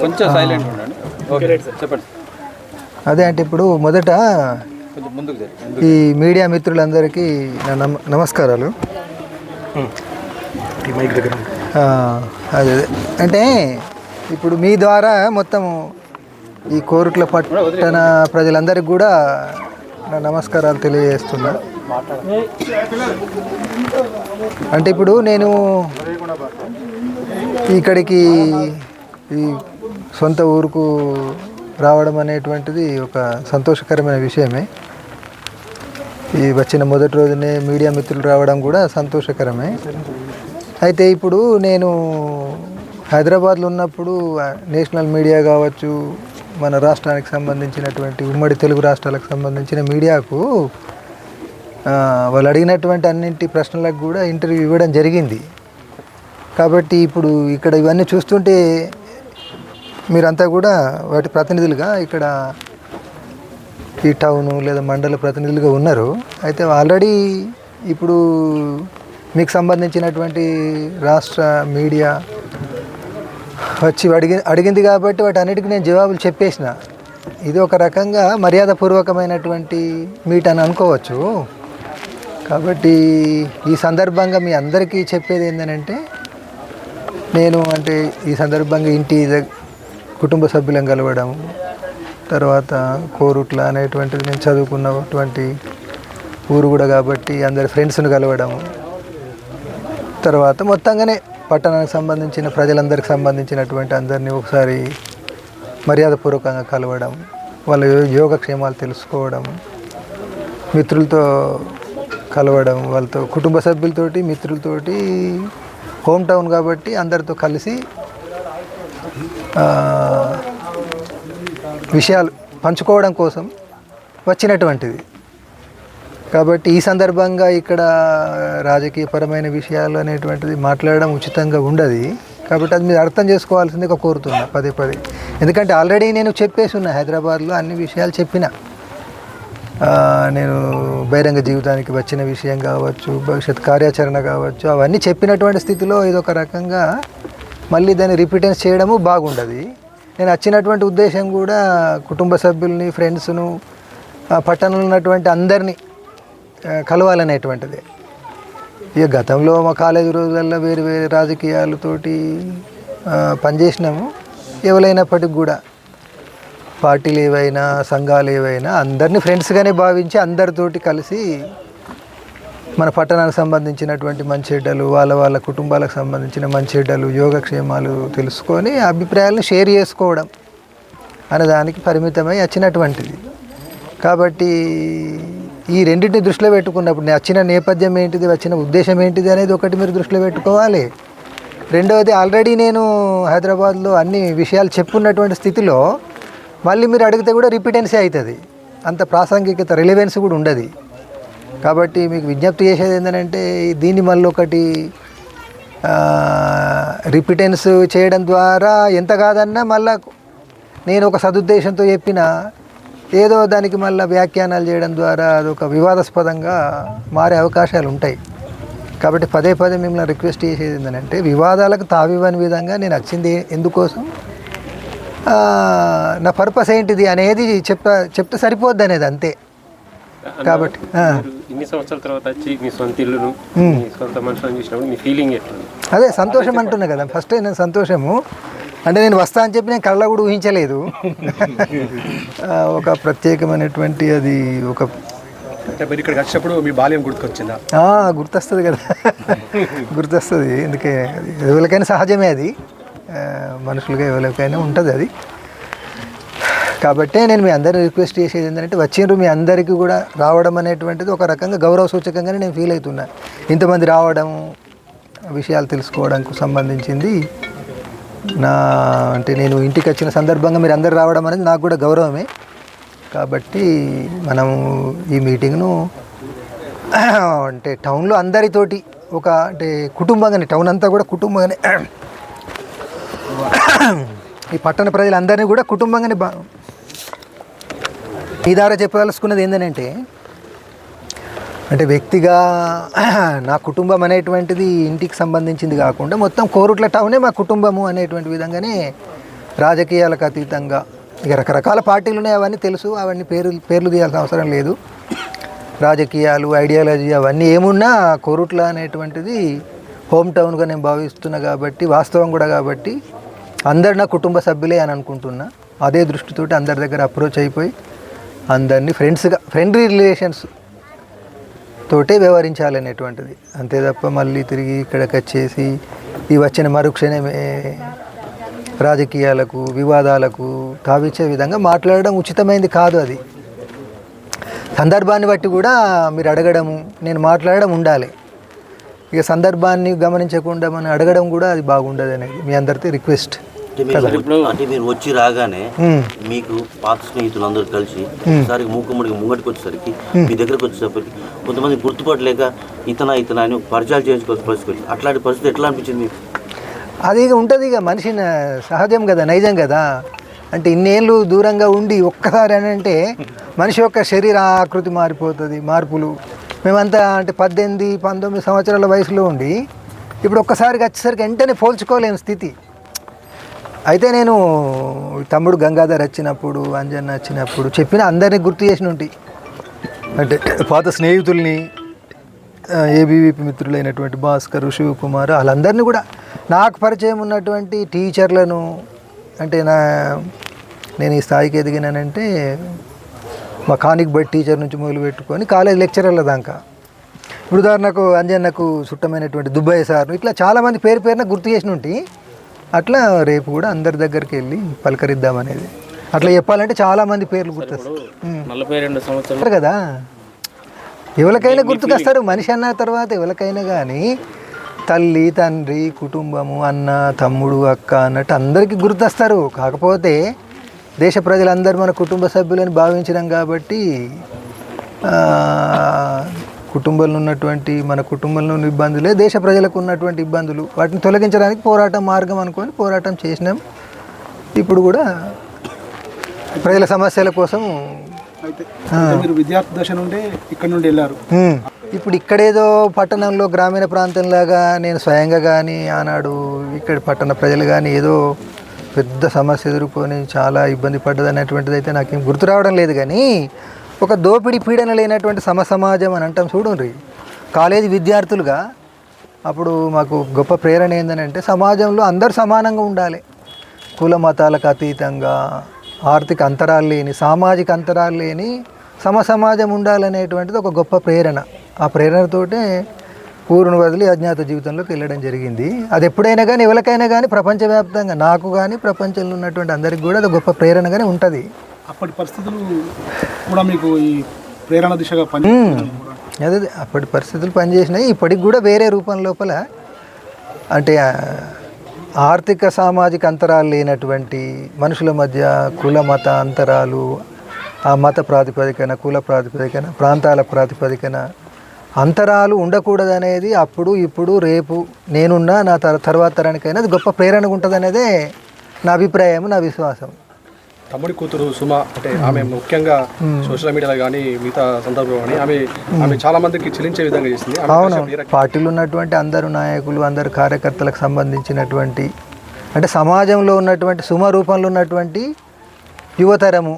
కొంచెం సైలెంట్ ఉండండి. ఓకే చెప్పండి. అదే అంటే ఇప్పుడు మొదట ఈ మీడియా మిత్రులందరికీ నా నమస్కారాలు. అదే అంటే ఇప్పుడు మీ ద్వారా మొత్తం ఈ కోరుట్ల పట్టణ ప్రజలందరికీ కూడా నా నమస్కారాలు తెలియజేస్తున్నా. అంటే ఇప్పుడు నేను ఇక్కడికి ఈ సొంత ఊరుకు రావడం అనేటువంటిది ఒక సంతోషకరమైన విషయమే. ఈ వచ్చిన మొదటి రోజునే మీడియా మిత్రులు రావడం కూడా సంతోషకరమే. అయితే ఇప్పుడు నేను హైదరాబాద్లో ఉన్నప్పుడు నేషనల్ మీడియా కావచ్చు, మన రాష్ట్రానికి సంబంధించినటువంటి ఉమ్మడి తెలుగు రాష్ట్రాలకు సంబంధించిన మీడియాకు వాళ్ళు అడిగినటువంటి అన్నింటి ప్రశ్నలకు కూడా ఇంటర్వ్యూ ఇవ్వడం జరిగింది. కాబట్టి ఇప్పుడు ఇక్కడ ఇవన్నీ చూస్తుంటే మీరంతా కూడా వాటి ప్రతినిధులుగా ఇక్కడ ఈ టౌను లేదా మండల ప్రతినిధులుగా ఉన్నారు. అయితే ఆల్రెడీ ఇప్పుడు మీకు సంబంధించినటువంటి రాష్ట్ర మీడియా వచ్చి అడిగింది కాబట్టి వాటి అన్నిటికీ నేను జవాబులు చెప్పేసిన. ఇది ఒక రకంగా మర్యాదపూర్వకమైనటువంటి మీట్ అని అనుకోవచ్చు. కాబట్టి ఈ సందర్భంగా మీ అందరికీ చెప్పేది ఏంటంటే, నేను అంటే ఈ సందర్భంగా ఇంటి కుటుంబ సభ్యులను కలవడం, తర్వాత కోరుట్ల అనేటువంటిది నేను చదువుకున్నటువంటి ఊరు కూడా కాబట్టి అందరి ఫ్రెండ్స్ని కలవడం, తర్వాత మొత్తంగానే పట్టణానికి సంబంధించిన ప్రజలందరికి సంబంధించినటువంటి అందరినీ ఒకసారి మర్యాదపూర్వకంగా కలవడం, వాళ్ళ యోగక్షేమాలు తెలుసుకోవడం, మిత్రులతో కలవడం, వాళ్ళతో కుటుంబ సభ్యులతోటి మిత్రులతోటి హోమ్ టౌన్ కాబట్టి అందరితో కలిసి విషయాలు పంచుకోవడం కోసం వచ్చినటువంటిది. కాబట్టి ఈ సందర్భంగా ఇక్కడ రాజకీయపరమైన విషయాలు అనేటువంటిది మాట్లాడడం ఉచితంగా ఉండదు. కాబట్టి అది మీరు అర్థం చేసుకోవాల్సిందిగా కోరుతున్నా పదే. ఎందుకంటే ఆల్రెడీ నేను చెప్పేసి ఉన్నా, హైదరాబాద్లో అన్ని విషయాలు చెప్పిన. నేను బహిరంగ జీవితానికి వచ్చిన విషయం కావచ్చు, భవిష్యత్ కార్యాచరణ కావచ్చు, అవన్నీ చెప్పినటువంటి స్థితిలో ఇదొక రకంగా మళ్ళీ దాన్ని రిపీటెన్స్ చేయడము బాగుండదు. నేను వచ్చినటువంటి ఉద్దేశం కూడా కుటుంబ సభ్యుల్ని, ఫ్రెండ్స్ను, పట్టణంలో ఉన్నటువంటి అందరినీ కలవాలనేటువంటిది. ఇక గతంలో మా కాలేజీ రోజులలో వేరు రాజకీయాలతోటి పనిచేసినాము. ఎవరైనప్పటికి కూడా పార్టీలు ఏవైనా, సంఘాలు ఏవైనా అందరినీ ఫ్రెండ్స్గానే భావించి అందరితోటి కలిసి మన పట్టణానికి సంబంధించినటువంటి మంచి చెడ్డలు, వాళ్ళ కుటుంబాలకు సంబంధించిన మంచి చెడ్డలు, యోగక్షేమాలు తెలుసుకొని అభిప్రాయాలను షేర్ చేసుకోవడం అనే దానికి పరిమితమై వచ్చినటువంటిది. కాబట్టి ఈ రెండింటిని దృష్టిలో పెట్టుకున్నప్పుడు నేను వచ్చిన నేపథ్యం ఏంటిది, వచ్చిన ఉద్దేశం ఏంటిది అనేది ఒకటి మీరు దృష్టిలో పెట్టుకోవాలి. రెండవది, ఆల్రెడీ నేను హైదరాబాద్లో అన్ని విషయాలు చెప్పున్నటువంటి స్థితిలో మళ్ళీ మీరు అడిగితే కూడా రిపీటెన్సీ అవుతుంది, అంత ప్రాసంగికత రిలవెన్స్ కూడా ఉండదు. కాబట్టి మీకు విజ్ఞప్తి చేసేది ఏంటంటే, దీన్ని మళ్ళీ ఒకటి రిపీటెన్స్ చేయడం ద్వారా ఎంత కాదన్నా మళ్ళా నేను ఒక సదుద్దేశంతో చెప్పిన ఏదో దానికి మళ్ళీ వ్యాఖ్యానాలు చేయడం ద్వారా అదొక వివాదాస్పదంగా మారే అవకాశాలు ఉంటాయి. కాబట్టి పదే మిమ్మల్ని రిక్వెస్ట్ చేసేది ఏంటంటే, వివాదాలకు తావివ్వని విధంగా నేను వచ్చింది ఎందుకోసం, నా పర్పస్ ఏంటిది అనేది చెప్తే సరిపోద్ది అనేది అంతే. కాబట్టి ఇన్ని సంవత్సరాల తర్వాత వచ్చి మీ సొంత ఇల్లును, మీ సొంత మనుషులను చూసినప్పుడు మీ ఫీలింగ్ ఎట్లా? అదే సంతోషం అంటున్నా కదా, ఫస్ట్ నేను సంతోషము అంటే నేను వస్తా అని చెప్పి నేను కళ్ళ కూడా ఊహించలేదు. ఒక ప్రత్యేకమైనటువంటి అది ఒక ఇక్కడికి వచ్చినప్పుడు మీ బాల్యం గుర్తుకొచ్చిందా? గుర్తొస్తుంది కదా, గుర్తొస్తుంది. ఎందుకే ఎవరికైనా సహజమే అది, మనుషులుగా ఎవరికైనా ఉంటుంది అది. కాబట్టే నేను మీ అందరిని రిక్వెస్ట్ చేసేది ఏంటంటే, వచ్చిండ్రు మీ అందరికీ కూడా రావడం అనేటువంటిది ఒక రకంగా గౌరవ సూచకంగానే నేను ఫీల్ అవుతున్నా. ఇంతమంది రావడం, విషయాలు తెలుసుకోవడానికి సంబంధించింది అంటే నేను ఇంటికి వచ్చిన సందర్భంగా మీరు అందరు రావడం అనేది నాకు కూడా గౌరవమే. కాబట్టి మనం ఈ మీటింగ్ను అంటే టౌన్లో అందరితోటి ఒక అంటే కుటుంబంగానే, టౌన్ అంతా కూడా కుటుంబంగానే, ఈ పట్టణ ప్రజలందరినీ కూడా కుటుంబంగానే ఈ ద్వారా చెప్పదలుచుకున్నది ఏంటంటే, అంటే వ్యక్తిగా నా కుటుంబం అనేటువంటిది ఇంటికి సంబంధించింది కాకుండా మొత్తం కోరుట్ల టౌనే మా కుటుంబము అనేటువంటి విధంగానే రాజకీయాలకు అతీతంగా ఇక రకరకాల పార్టీలు ఉన్నాయి, అవన్నీ తెలుసు, అవన్నీ పేర్లు తీయాల్సిన అవసరం లేదు. రాజకీయాలు, ఐడియాలజీ అవన్నీ ఏమున్నా కోరుట్ల అనేటువంటిది హోమ్ టౌన్గా నేను భావిస్తున్నా కాబట్టి, వాస్తవం కూడా కాబట్టి అందరు నా కుటుంబ సభ్యులే అని అనుకుంటున్నా. అదే దృష్టితోటి అందరి దగ్గర అప్రోచ్ అయిపోయి అందరినీ ఫ్రెండ్లీ రిలేషన్స్ తోటే వ్యవహరించాలనేటువంటిది, అంతే తప్ప మళ్ళీ తిరిగి ఇక్కడికి వచ్చేసి ఈ వచ్చిన మరుక్షణమే రాజకీయాలకు, వివాదాలకు తావిచ్చే విధంగా మాట్లాడడం ఉచితమైంది కాదు. అది సందర్భాన్ని బట్టి కూడా మీరు అడగడము, నేను మాట్లాడడం ఉండాలి. ఇక సందర్భాన్ని గమనించకుండా మనం అడగడం కూడా అది బాగుండదు అనేది మీ అందరితో రిక్వెస్ట్. అంటే మీరు వచ్చి రాగానే మీకు పాత స్నేహితులు అందరూ కలిసి ఒకసారి మూకుమ్మడికి ముంగటికి వచ్చేసరికి మీ దగ్గరకు వచ్చేసరికి కొంతమంది గుర్తుపట్టలేక ఇతనా అని పరిచయాలు చేయించుకోవాల్సిన పరిస్థితి, అట్లాంటి పరిస్థితి ఎట్లా అనిపించింది మీకు? అది ఇక ఉంటుంది, ఇక మనిషి సహజం కదా, నైజం కదా. అంటే ఇన్నేళ్ళు దూరంగా ఉండి ఒక్కసారి అని అంటే మనిషి యొక్క శరీర ఆకృతి మారిపోతుంది, మార్పులు. మేమంతా అంటే 18-19 సంవత్సరాల వయసులో ఉండి ఇప్పుడు ఒక్కసారికి వచ్చేసరికి వెంటనే పోల్చుకోలేని స్థితి. అయితే నేను తమ్ముడు గంగాధర్ వచ్చినప్పుడు, అంజన్న వచ్చినప్పుడు చెప్పిన అందరినీ గుర్తు చేసిన ఉంటాయి. అంటే పాత స్నేహితుల్ని, ఏబీవీపీ మిత్రులైనటువంటి భాస్కర్, శివకుమార్, వాళ్ళందరినీ కూడా నాకు పరిచయం ఉన్నటువంటి టీచర్లను, అంటే నేను ఈ స్థాయికి ఎదిగినానంటే మా కానిక్ బట్ టీచర్ నుంచి మొదలు పెట్టుకొని కాలేజ్ లెక్చరర్ల దాకా, ఇప్పుడు ఉదాహరణకు అంజన్నకు చుట్టమైనటువంటి దుబ్బయ్య సార్, ఇట్లా చాలామంది పేరున గుర్తు చేసిన ఉంటాయి. అట్లా రేపు కూడా అందరి దగ్గరికి వెళ్ళి పలకరిద్దామనేది. అట్లా చెప్పాలంటే చాలామంది పేర్లు గుర్తొస్తారు 42 సంవత్సరాలు కదా. ఎవరికైనా గుర్తుకొస్తారు మనిషి అన్న తర్వాత, ఎవరికైనా కానీ తల్లి, తండ్రి, కుటుంబము, అన్న, తమ్ముడు, అక్క అన్నట్టు అందరికీ గుర్తొస్తారు. కాకపోతే దేశ ప్రజలందరూ మన కుటుంబ సభ్యులని భావించడం కాబట్టి కుటుంబంలో ఉన్నటువంటి, మన కుటుంబంలో ఉన్న ఇబ్బందులే దేశ ప్రజలకు ఉన్నటువంటి ఇబ్బందులు, వాటిని తొలగించడానికి పోరాటం మార్గం అనుకొని పోరాటం చేసినాం. ఇప్పుడు కూడా ప్రజల సమస్యల కోసం. మీరు విద్యార్థి దశ నుండి ఇక్కడ నుండి వెళ్ళారు. ఇప్పుడు ఇక్కడేదో పట్టణంలో గ్రామీణ ప్రాంతంలాగా నేను స్వయంగా కానీ ఆనాడు ఇక్కడ పట్టణ ప్రజలు కానీ ఏదో పెద్ద సమస్య ఎదుర్కొని చాలా ఇబ్బంది పడ్డది అనేటువంటిది అయితే నాకేం గుర్తు రావడం లేదు. కానీ ఒక దోపిడీ పీడన లేనటువంటి సమాజం అని అంటాం చూడండి. కాలేజీ విద్యార్థులుగా అప్పుడు మాకు గొప్ప ప్రేరణ ఏంటంటే సమాజంలో అందరూ సమానంగా ఉండాలి, కుల మతాలకు అతీతంగా, ఆర్థిక అంతరాలు లేని, సామాజిక అంతరాలు లేని సమాజం ఉండాలనేటువంటిది ఒక గొప్ప ప్రేరణ. ఆ ప్రేరణతోటే ఊరును వదిలి అజ్ఞాత జీవితంలోకి వెళ్ళడం జరిగింది. అది ఎప్పుడైనా కానీ ఎవరికైనా కానీ ప్రపంచవ్యాప్తంగా, నాకు కానీ ప్రపంచంలో ఉన్నటువంటి అందరికి కూడా అది గొప్ప ప్రేరణగానే ఉంటుంది. అప్పటి పరిస్థితులు కూడా మీకు ఈ ప్రేరణ దిశగా అదే అప్పటి పరిస్థితులు పనిచేసినాయి. ఇప్పటికి కూడా వేరే రూపం లోపల, అంటే ఆర్థిక సామాజిక అంతరాలు లేనటువంటి మనుషుల మధ్య కుల మత అంతరాలు, ఆ మత ప్రాతిపదికన, కుల ప్రాతిపదికన, ప్రాంతాల ప్రాతిపదికన అంతరాలు ఉండకూడదనేది అప్పుడు, ఇప్పుడు, రేపు నేనున్నా నా తర్వాత తరానికైనా అది గొప్ప ప్రేరణగా ఉంటుంది అనేదే నా అభిప్రాయం, నా విశ్వాసం. తమ్ముడి కూతురు సుమ, అంటే ఆమె ముఖ్యంగా సోషల్ మీడియాలో కానీ మిగతా సందర్భంలో కానీ ఆమె చాలా మందికి చెల్లించే విధంగా చేసింది. అవును, పార్టీలో ఉన్నటువంటి అందరు నాయకులు, అందరు కార్యకర్తలకు సంబంధించినటువంటి, అంటే సమాజంలో ఉన్నటువంటి సుమ రూపంలో ఉన్నటువంటి యువతరము